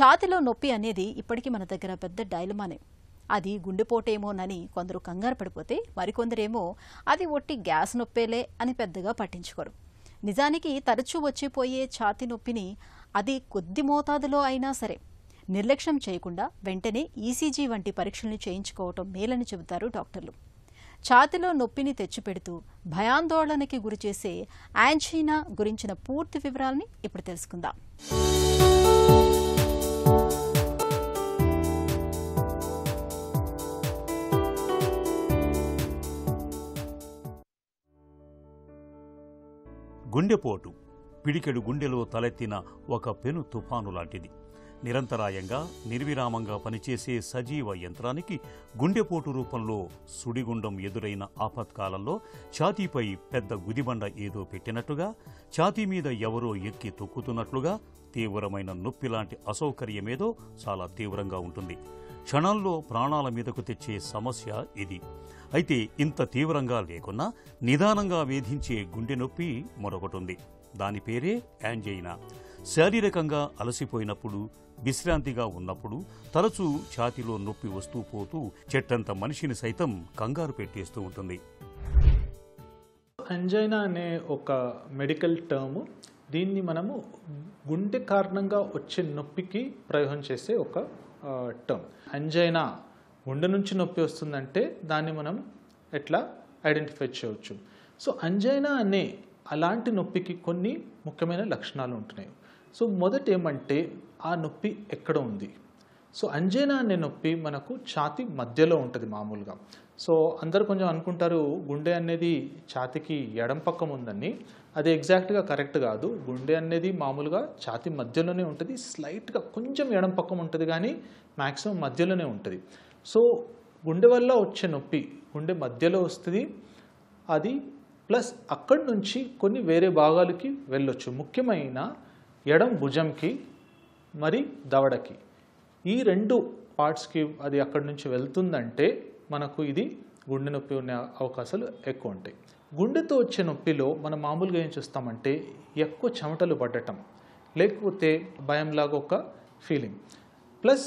ఛాతీలో నొప్పి అనేది ఇప్పటికీ మన దగ్గర పెద్ద డైలమానే. అది గుండెపోటేమోనని కొందరు కంగారు పడిపోతే మరికొందరేమో అది ఒట్టి గ్యాస్ నొప్పేలే అని పెద్దగా పట్టించుకోరు. నిజానికి తరచూ వచ్చిపోయే ఛాతీ నొప్పిని అది కొద్ది మోతాదులో అయినా సరే నిర్లక్ష్యం చేయకుండా వెంటనే ఈసీజీ వంటి పరీక్షల్ని చేయించుకోవటం మేలని చెబుతారు డాక్టర్లు. ఛాతీలో నొప్పిని తెచ్చిపెడుతూ భయాందోళనకి గురిచేసే యాంజీనా గురించిన పూర్తి వివరాలని ఇప్పుడు తెలుసుకుందాం. గుండెపోటు పిడికెడు గుండెలో తలెత్తిన ఒక పెను తుఫాను లాంటిది. నిరంతరాయంగా నిర్విరామంగా పనిచేసే సజీవ యంత్రానికి గుండెపోటు రూపంలో సుడిగుండం ఎదురైన ఆపత్కాలంలో ఛాతీపై పెద్ద గుదిబండ ఏదో పెట్టినట్టుగా, ఛాతీ మీద ఎవరో ఎక్కి తొక్కుతున్నట్లుగా తీవ్రమైన నొప్పి లాంటి అసౌకర్యమేదో చాలా తీవ్రంగా ఉంటుంది. క్షణాల్లో ప్రాణాల మీదకు తెచ్చే సమస్య ఇది. అయితే ఇంత తీవ్రంగా లేకున్నా నిదానంగా వేధించే గుండె నొప్పి మరొకటుంది. దాని పేరే యాంజైనా. శారీరకంగా అలసిపోయినప్పుడు, విశ్రాంతిగా ఉన్నప్పుడు తరచూ ఛాతీలో నొప్పి వస్తూ పోతూ చెట్టంత మనిషిని సైతం కంగారు పెట్టేస్తూ ఉంటుంది. యాంజైనా అనే ఒక మెడికల్ టర్మ్. దీన్ని మనము గుండె కారణంగా వచ్చే నొప్పికి ప్రయోగం చేసే ఒక టర్మ్. యాంజైనా గుండె నుంచి నొప్పి వస్తుందంటే దాన్ని మనం ఎట్లా ఐడెంటిఫై చేయవచ్చు. సో యాంజైనా అనే అలాంటి నొప్పికి కొన్ని ముఖ్యమైన లక్షణాలు ఉంటున్నాయి. సో మొదట ఏమంటే ఆ నొప్పి ఎక్కడ ఉంది. సో యాంజైనా అనే నొప్పి మనకు ఛాతీ మధ్యలో ఉంటుంది మామూలుగా. సో అందరు కొంచెం అనుకుంటారు గుండె అనేది ఛాతీకి ఎడం పక్కం ఉందని. అది ఎగ్జాక్ట్గా కరెక్ట్ కాదు. గుండె అనేది మామూలుగా ఛాతీ మధ్యలోనే ఉంటుంది. స్లైట్గా కొంచెం ఎడం పక్కం ఉంటుంది కానీ మ్యాక్సిమం మధ్యలోనే ఉంటుంది. సో గుండె వల్ల వచ్చే నొప్పి గుండె మధ్యలో వస్తుంది. అది ప్లస్ అక్కడి నుంచి కొన్ని వేరే భాగాలకి వెళ్ళొచ్చు. ముఖ్యమైన ఎడం భుజంకి మరి దవడకి, ఈ రెండు పార్ట్స్కి అది అక్కడి నుంచి వెళ్తుందంటే మనకు ఇది గుండె నొప్పి ఉన్న అవకాశాలు ఎక్కువ ఉంటాయి. గుండెతో వచ్చే నొప్పిలో మనం మామూలుగా ఏం చూస్తామంటే ఎక్కువ చెమటలు పడటం, లేకపోతే భయంలాగా ఒక ఫీలింగ్, ప్లస్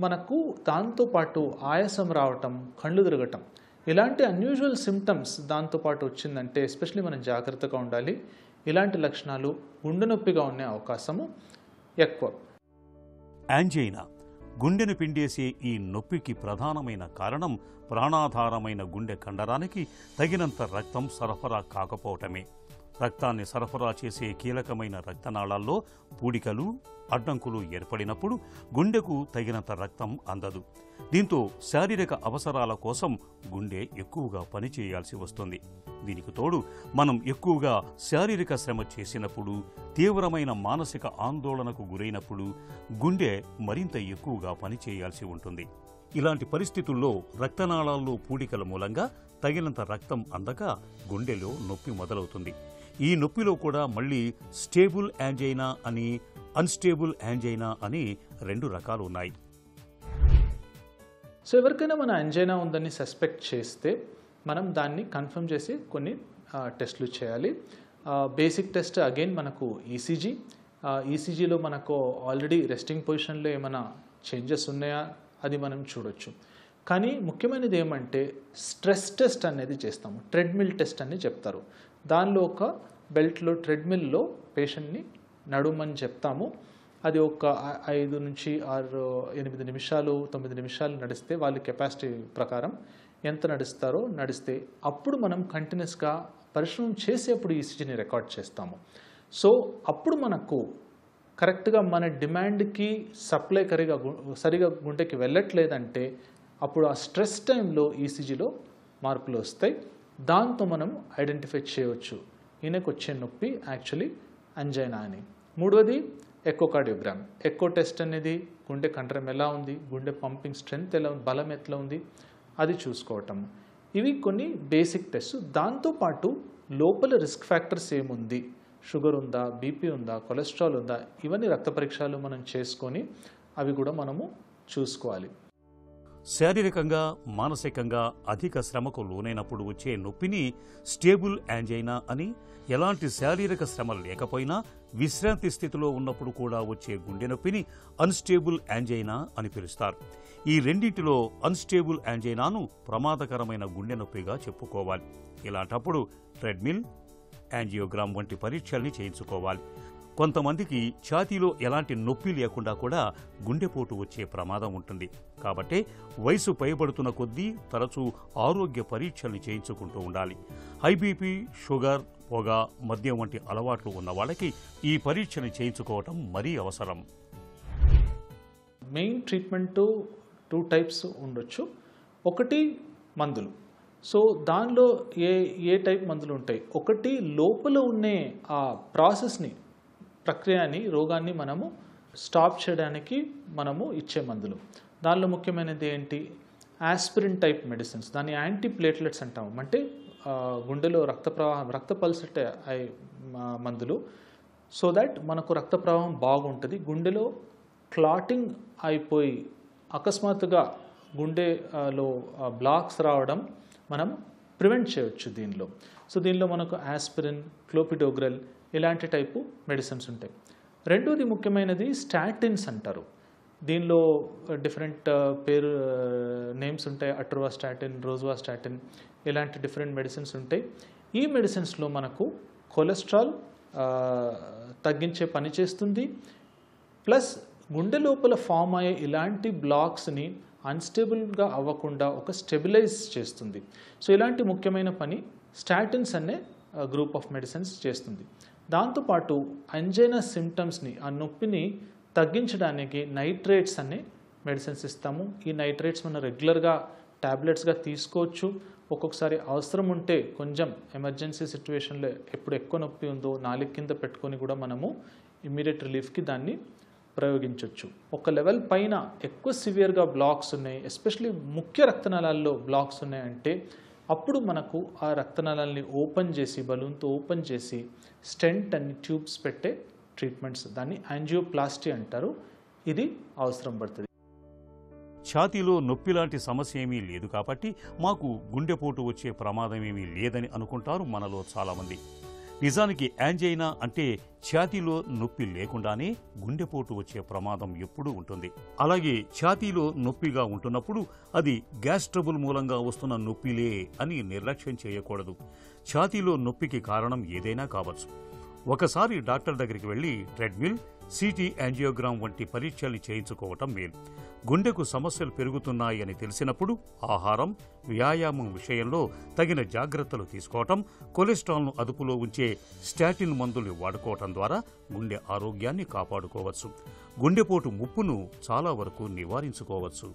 మనకు దాంతోపాటు ఆయాసం రావటం, కళ్ళు తిరగటం, ఇలాంటి అన్యూజువల్ సిమ్టమ్స్ దాంతోపాటు వచ్చిందంటే ఎస్పెషలీ మనం జాగ్రత్తగా ఉండాలి. ఇలాంటి లక్షణాలు గుండె నొప్పిగా ఉండే అవకాశము ఎక్కువ. యాంజైనా గుండెను పిండేసే ఈ నొప్పికి ప్రధానమైన కారణం ప్రాణాధారమైన గుండె కండరానికి తగినంత రక్తం సరఫరా కాకపోవటమే. రక్తాన్ని సరఫరా చేసే కీలకమైన రక్తనాళాల్లో పూడికలు, అడ్డంకులు ఏర్పడినప్పుడు గుండెకు తగినంత రక్తం అందదు. దీంతో శారీరక అవసరాల కోసం గుండె ఎక్కువగా పనిచేయాల్సి వస్తుంది. దీనికి తోడు మనం ఎక్కువగా శారీరక శ్రమ చేసినప్పుడు, తీవ్రమైన మానసిక ఆందోళనకు గురైనప్పుడు గుండె మరింత ఎక్కువగా పనిచేయాల్సి ఉంటుంది. ఇలాంటి పరిస్థితుల్లో రక్తనాళాల్లో పూడికల మూలంగా తగినంత రక్తం అందక గుండెలో నొప్పి మొదలవుతుంది. ఈ నొప్పిలో కూడా మళ్ళీ స్టేబుల్ యాంజైనా అని, అన్స్టేబుల్ యాంజైనా అని రెండు రకాలు ఉన్నాయి. సో ఎవరికైనా మన యాంజైనా ఉందని సస్పెక్ట్ చేస్తే మనం దాన్ని కన్ఫర్మ్ చేసి కొన్ని టెస్టులు చేయాలి. బేసిక్ టెస్ట్ అగైన్ మనకు ఈసీజీ. ఈసీజీలో మనకు ఆల్రెడీ రెస్టింగ్ పొజిషన్లో ఏమైనా చేంజెస్ ఉన్నాయా అది మనం చూడొచ్చు. కానీ ముఖ్యమైనది ఏమంటే స్ట్రెస్ టెస్ట్ అనేది చేస్తాము. ట్రెడ్మిల్ టెస్ట్ అని చెప్తారు. దానిలో ఒక బెల్ట్లో ట్రెడ్మిల్లో పేషెంట్ని నడుమని చెప్తాము. అది ఒక 5 నుంచి 6, 8 నిమిషాలు 9 నిమిషాలు నడిస్తే వాళ్ళ కెపాసిటీ ప్రకారం ఎంత నడుస్తారో నడిస్తే అప్పుడు మనం కంటిన్యూస్గా పరిశ్రమ చేసేప్పుడు ఈసీజీని రికార్డ్ చేస్తాము. సో అప్పుడు మనకు కరెక్ట్గా మన డిమాండ్కి సప్లై సరిగా గుండెకి వెళ్ళట్లేదంటే అప్పుడు ఆ స్ట్రెస్ టైంలో ఈసీజీలో మార్పులు వస్తాయి. దాంతో మనం ఐడెంటిఫై చేయవచ్చు ఈయనకు వచ్చే నొప్పి యాక్చువల్లీ యాంజైనా అని. మూడవది ఎకోకార్డియోగ్రామ్. ఎకో టెస్ట్ అనేది గుండె కండరం ఎలా ఉంది, గుండె పంపింగ్ స్ట్రెంగ్త్ ఎలా ఉంది, బలం ఎట్లా ఉంది అది చూసుకోవటం. ఇవి కొన్ని బేసిక్ టెస్ట్. దాంతోపాటు లోపల రిస్క్ ఫ్యాక్టర్స్ ఏముంది, షుగర్ ఉందా, బీపీ ఉందా, కొలెస్ట్రాల్ ఉందా, ఇవన్నీ రక్త పరీక్షలు మనం చేసుకొని అవి కూడా మనము చూసుకోవాలి. శారీరకంగా, మానసికంగా అధిక శ్రమకు లోనైనప్పుడు వచ్చే నొప్పిని స్టేబుల్ యాంజైనా అని, ఎలాంటి శారీరక శ్రమ లేకపోయినా విశ్రాంతి స్థితిలో ఉన్నప్పుడు కూడా వచ్చే గుండె నొప్పిని అన్స్టేబుల్ యాంజైనా అని పిలుస్తారు. ఈ రెండింటిలో అన్స్టేబుల్ యాంజైనాను ప్రమాదకరమైన గుండె నొప్పిగా చెప్పుకోవాలి. ఇలాంటప్పుడు ట్రెడ్మిల్, యాంజియోగ్రామ్ వంటి పరీక్షల్ని చేయించుకోవాలి. కొంతమందికి ఛాతీలో ఎలాంటి నొప్పి లేకుండా కూడా గుండెపోటు వచ్చే ప్రమాదం ఉంటుంది. కాబట్టి వయసు పైబడుతున్న కొద్దీ తరచూ ఆరోగ్య పరీక్షల్ని చేయించుకుంటూ ఉండాలి. హై బీపీ, షుగర్, పొగ, మద్యం వంటి అలవాట్లు ఉన్న వాళ్ళకి ఈ పరీక్షని చేయించుకోవటం మరీ అవసరం. మెయిన్ ట్రీట్మెంట్ 2 టైప్స్ ఉండొచ్చు. ఒకటి మందులు. సో దానిలో ఏ టైప్ మందులు ఉంటాయి? ఒకటి లోపల ఉండే ఆ ప్రాసెస్ని, ప్రక్రియని, రోగాన్ని మనము స్టాప్ చేయడానికి మనము ఇచ్చే మందులు. దానిలో ముఖ్యమైనది ఏంటి? ఆస్పిరిన్ టైప్ మెడిసిన్స్, దాన్ని యాంటీ ప్లేట్లెట్స్ అంటాము. అంటే గుండెలో రక్త పల్సట్ మందులు. సో దట్ మనకు రక్త ప్రవాహం బాగుంటుంది. గుండెలో క్లాటింగ్ అయిపోయి అకస్మాత్తుగా గుండెలో బ్లాక్స్ రావడం మనం ప్రివెంట్ చేయవచ్చు దీనిలో. సో దీనిలో మనకు ఆస్పిరిన్, క్లోపిడోగ్రెల్ ఇలాంటి టైపు మెడిసిన్స్ ఉంటాయి. రెండోది ముఖ్యమైనది స్టాటిన్స్ అంటారు. దీనిలో డిఫరెంట్ నేమ్స్ ఉంటాయి. అటర్వాస్టాటిన్, రోజ్వాస్టాటిన్ ఇలాంటి డిఫరెంట్ మెడిసిన్స్ ఉంటాయి. ఈ మెడిసిన్స్లో మనకు కొలెస్ట్రాల్ తగ్గించే పని చేస్తుంది. ప్లస్ గుండె లోపల ఫామ్ అయ్యే ఇలాంటి బ్లాక్స్ని అన్స్టేబుల్గా అవ్వకుండా ఒక స్టెబిలైజ్ చేస్తుంది. సో ఇలాంటి ముఖ్యమైన పని స్టాటిన్స్ అనే గ్రూప్ ఆఫ్ మెడిసిన్స్ చేస్తుంది. దాంతోపాటు అంజైనా సిమ్టమ్స్ని, ఆ నొప్పిని తగ్గించడానికి నైట్రేట్స్ అనే మెడిసిన్స్ ఇస్తాము. ఈ నైట్రేట్స్ మనం రెగ్యులర్గా ట్యాబ్లెట్స్గా తీసుకోవచ్చు. ఒక్కొక్కసారి అవసరం ఉంటే కొంచెం ఎమర్జెన్సీ సిచ్యువేషన్లో ఎప్పుడు ఎక్కువ నొప్పి ఉందో నాలుగు కింద పెట్టుకొని కూడా మనము ఇమ్మీడియట్ రిలీఫ్కి దాన్ని ప్రయోగించవచ్చు. ఒక లెవెల్ పైన ఎక్కువ సివియర్గా బ్లాక్స్ ఉన్నాయి, ఎస్పెషలీ ముఖ్య రక్తనాళాల్లో బ్లాక్స్ ఉన్నాయంటే అప్పుడు మనకు ఆ రక్తనాళాలని ఓపెన్ చేసి, బలూన్తో ఓపెన్ చేసి స్టెంట్ అన్ని ట్యూబ్స్ పెట్టే ట్రీట్మెంట్స్, దాన్ని యాంజియోప్లాస్టీ అంటారు. ఇది అవసరం పడుతుంది. ఛాతీలో నొప్పి లాంటి సమస్య ఏమీ లేదు కాబట్టి మాకు గుండెపోటు వచ్చే ప్రమాదం ఏమీ లేదని అనుకుంటారు మనలో చాలామంది. నిజానికి యాంజైనా అంటే ఛాతీలో నొప్పి లేకుండానే గుండెపోటు వచ్చే ప్రమాదం ఎప్పుడూ ఉంటుంది. అలాగే ఛాతీలో నొప్పిగా ఉంటున్నప్పుడు అది గ్యాస్ ట్రబుల్ మూలంగా వస్తున్న నొప్పిలే అని నిర్లక్ష్యం చేయకూడదు. ఛాతీలో నొప్పికి కారణం ఏదైనా కావచ్చు. ఒకసారి డాక్టర్ దగ్గరికి వెళ్లి ట్రెడ్మిల్, సిటీ యాంజియోగ్రామ్ వంటి పరీక్షల్ని చేయించుకోవటం మేలు. గుండెకు సమస్యలు పెరుగుతున్నాయి అని తెలిసినప్పుడు ఆహారం, వ్యాయామం విషయంలో తగిన జాగ్రత్తలు తీసుకోవటం, కొలెస్ట్రాల్ను అదుపులో ఉంచే స్టాటిన్ మందులు వాడుకోవటం ద్వారా గుండె ఆరోగ్యాన్ని కాపాడుకోవచ్చు. గుండెపోటు ముప్పును చాలా వరకు నివారించుకోవచ్చు.